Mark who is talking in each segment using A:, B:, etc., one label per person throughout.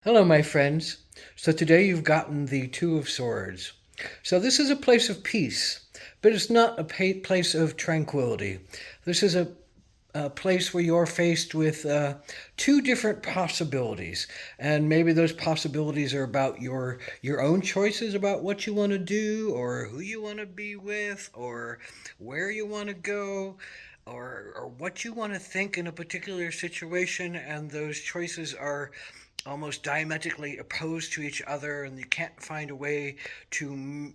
A: Hello, my friends. So today you've gotten the Two of Swords. So this is a place of peace, but it's not a place of tranquility. This is a place where you're faced with two different possibilities, and maybe those possibilities are about your own choices about what you want to do, or who you want to be with, or where you want to go. Or what you want to think in a particular situation, and those choices are almost diametrically opposed to each other, and you can't find a way to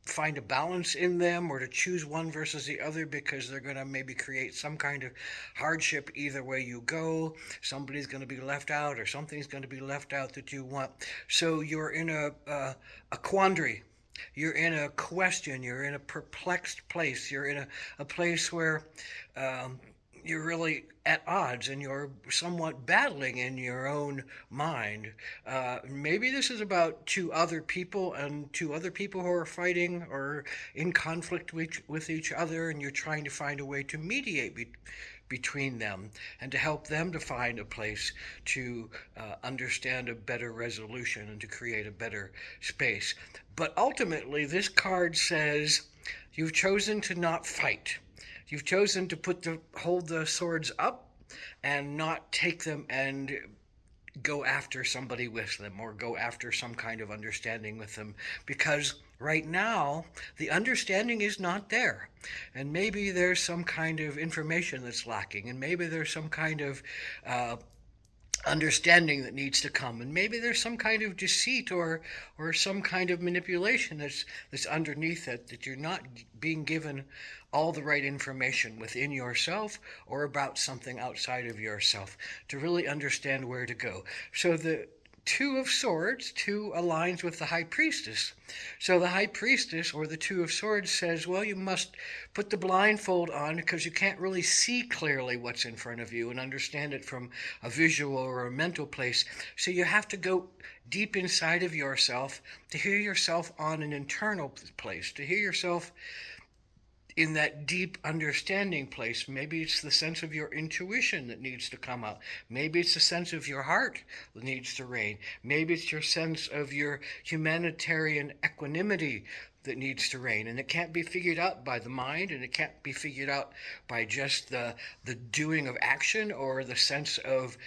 A: find a balance in them or to choose one versus the other because they're going to maybe create some kind of hardship either way you go. Somebody's going to be left out or something's going to be left out that you want. So you're in a quandary. You're in a question. You're in a perplexed place. You're in a place where you're really at odds and you're somewhat battling in your own mind. Maybe this is about two other people and two other people who are fighting or in conflict with each other, and you're trying to find a way to mediate between them and to help them to find a place to understand a better resolution and to create a better space. But ultimately, this card says you've chosen to not fight. You've chosen to hold the swords up and not take them and go after somebody with them or go after some kind of understanding with them, because right now the understanding is not there, and maybe there's some kind of information that's lacking, and maybe there's some kind of understanding that needs to come, and maybe there's some kind of deceit or some kind of manipulation that's underneath it, that you're not being given all the right information within yourself or about something outside of yourself to really understand where to go. So the Two of Swords, two aligns with the High Priestess. So the High Priestess, or the Two of Swords, says, well, you must put the blindfold on because you can't really see clearly what's in front of you and understand it from a visual or a mental place. So you have to go deep inside of yourself to hear yourself on an internal place, to hear yourself in that deep understanding place. Maybe it's the sense of your intuition that needs to come out. Maybe it's the sense of your heart that needs to reign. Maybe it's your sense of your humanitarian equanimity that needs to reign. And it can't be figured out by the mind, and it can't be figured out by just the doing of action or the sense of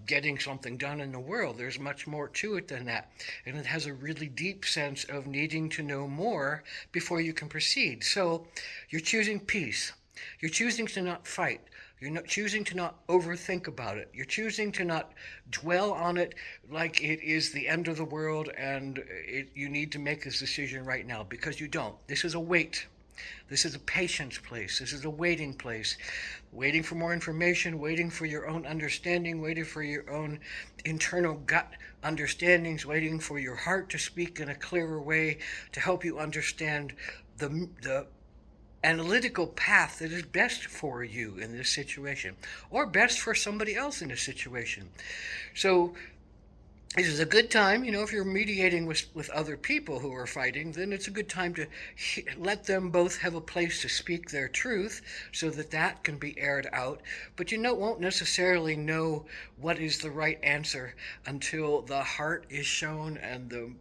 A: getting something done in the world. There's much more to it than that. And it has a really deep sense of needing to know more before you can proceed. So you're choosing peace. You're choosing to not fight. You're not choosing to not overthink about it. You're choosing to not dwell on it like it is the end of the world and you need to make this decision right now, because you don't. This is a wait. This is a patience place. This is a waiting place. Waiting for more information, waiting for your own understanding, waiting for your own internal gut understandings, waiting for your heart to speak in a clearer way to help you understand the analytical path that is best for you in this situation, or best for somebody else in this situation. So this is a good time, if you're mediating with other people who are fighting, then it's a good time to let them both have a place to speak their truth so that that can be aired out. But won't necessarily know what is the right answer until the heart is shown and the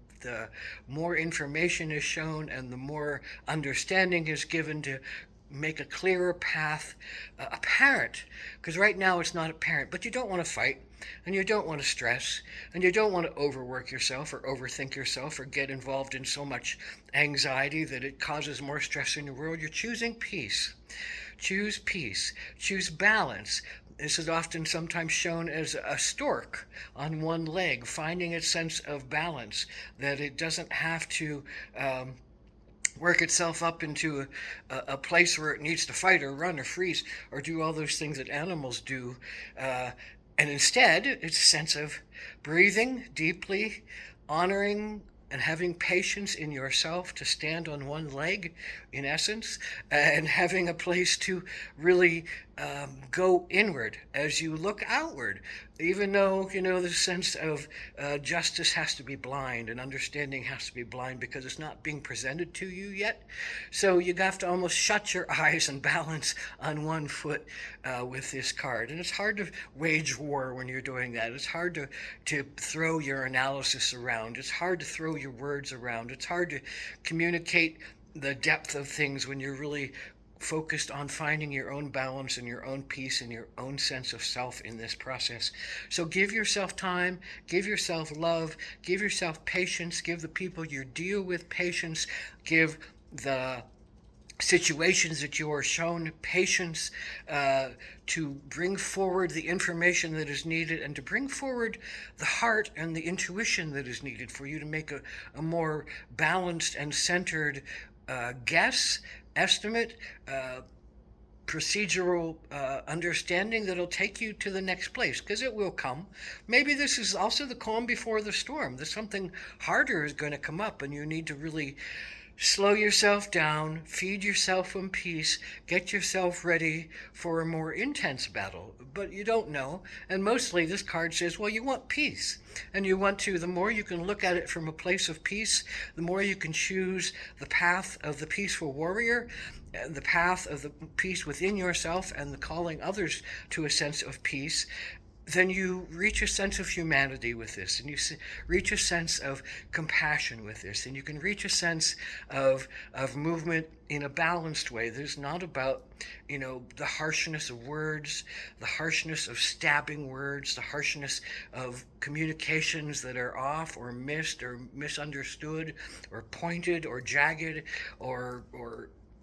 A: more information is shown and the more understanding is given to make a clearer path apparent. Because right now it's not apparent, but you don't want to fight, and you don't want to stress, and you don't want to overwork yourself or overthink yourself or get involved in so much anxiety that it causes more stress in your world. You're choosing peace. Choose peace. Choose balance. This is often sometimes shown as a stork on one leg, finding its sense of balance, that it doesn't have to work itself up into a place where it needs to fight or run or freeze or do all those things that animals do. And instead, it's a sense of breathing deeply, honoring and having patience in yourself to stand on one leg, in essence, and having a place to really go inward as you look outward, even though, the sense of justice has to be blind and understanding has to be blind because it's not being presented to you yet. So you have to almost shut your eyes and balance on one foot with this card. And it's hard to wage war when you're doing that. It's hard to throw your analysis around. It's hard to throw your words around. It's hard to communicate the depth of things when you're really focused on finding your own balance and your own peace and your own sense of self in this process. So give yourself time, give yourself love, give yourself patience, give the people you deal with patience, give the situations that you are shown patience to bring forward the information that is needed and to bring forward the heart and the intuition that is needed for you to make a more balanced and centered guess, estimate, procedural understanding that'll take you to the next place, because it will come. Maybe this is also the calm before the storm. There's something harder is going to come up, and you need to really slow yourself down, feed yourself from peace, get yourself ready for a more intense battle. But you don't know. And mostly this card says, well, you want peace. And you want to, the more you can look at it from a place of peace, the more you can choose the path of the peaceful warrior, the path of the peace within yourself and the calling others to a sense of peace. Then you reach a sense of humanity with this, and you reach a sense of compassion with this, and you can reach a sense of movement in a balanced way. There's not about, the harshness of words, the harshness of stabbing words, the harshness of communications that are off or missed or misunderstood or pointed or jagged or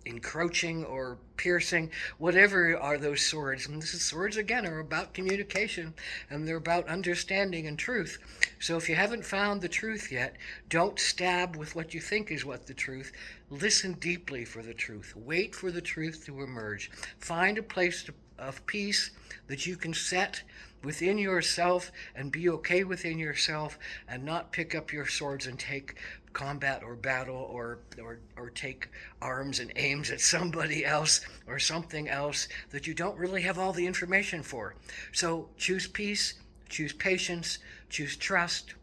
A: encroaching or piercing, whatever are those swords. And this is, swords again are about communication, and they're about understanding and truth. So if you haven't found the truth yet, don't stab with what you think is what the truth. Listen deeply for the truth. Wait for the truth to emerge. Find a place of peace that you can set within yourself and be okay within yourself, and not pick up your swords and take combat or battle or take arms and aims at somebody else or something else that you don't really have all the information for. So choose peace, choose patience, choose trust,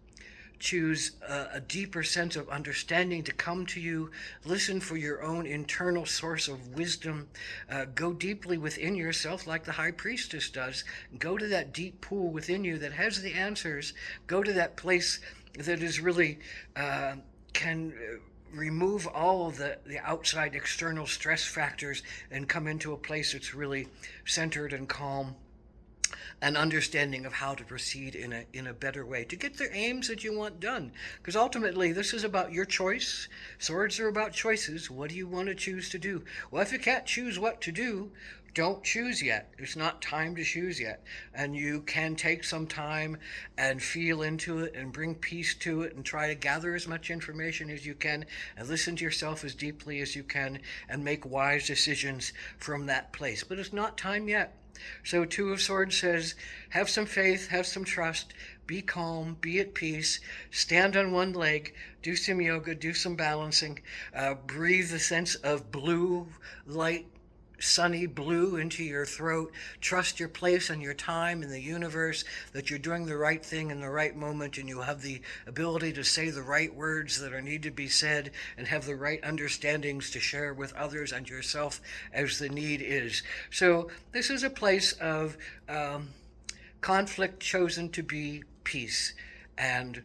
A: choose a deeper sense of understanding to come to you. Listen for your own internal source of wisdom. Go deeply within yourself like the high priestess does. Go to that deep pool within you that has the answers. Go to that place that is really can remove all of the outside external stress factors and come into a place that's really centered and calm, an understanding of how to proceed in a better way to get the aims that you want done. Because ultimately, this is about your choice. Swords are about choices. What do you want to choose to do? Well, if you can't choose what to do, don't choose yet. It's not time to choose yet. And you can take some time and feel into it and bring peace to it and try to gather as much information as you can and listen to yourself as deeply as you can and make wise decisions from that place. But it's not time yet. So Two of Swords says, have some faith, have some trust, be calm, be at peace, stand on one leg, do some yoga, do some balancing, breathe the sense of blue light, sunny blue into your throat. Trust your place and your time in the universe, that you're doing the right thing in the right moment, and you have the ability to say the right words that are need to be said and have the right understandings to share with others and yourself as the need is. So this is a place of conflict chosen to be peace, and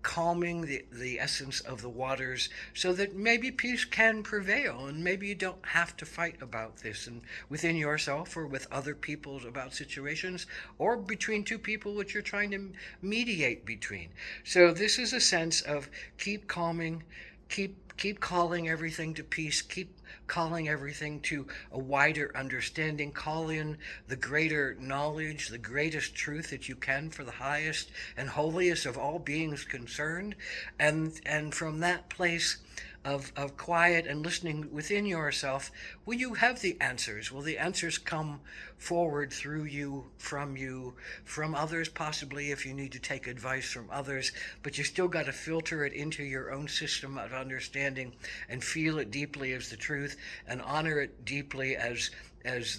A: calming the essence of the waters, so that maybe peace can prevail, and maybe you don't have to fight about this and within yourself or with other people about situations, or between two people which you're trying to mediate between. So this is a sense of keep calming, keep calling everything to peace, keep calling everything to a wider understanding, call in the greater knowledge, the greatest truth that you can for the highest and holiest of all beings concerned, and from that place of quiet and listening within yourself, will you have the answers? Will the answers come forward through you, from others, possibly if you need to take advice from others, but you still got to filter it into your own system of understanding and feel it deeply as the truth and honor it deeply as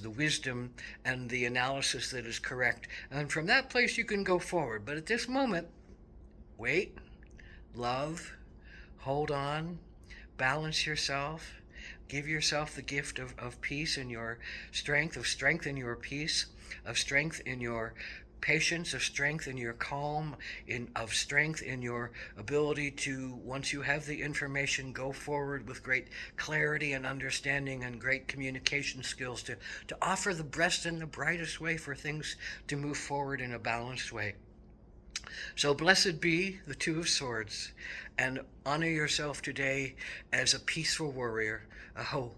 A: the wisdom and the analysis that is correct. And from that place you can go forward. But at this moment, wait, love, hold on, balance yourself, give yourself the gift of peace in your strength, of strength in your peace, of strength in your patience, of strength in your calm, of strength in your ability to, once you have the information, go forward with great clarity and understanding and great communication skills to offer the best and the brightest way for things to move forward in a balanced way. So blessed be the Two of Swords, and honor yourself today as a peaceful warrior. Aho.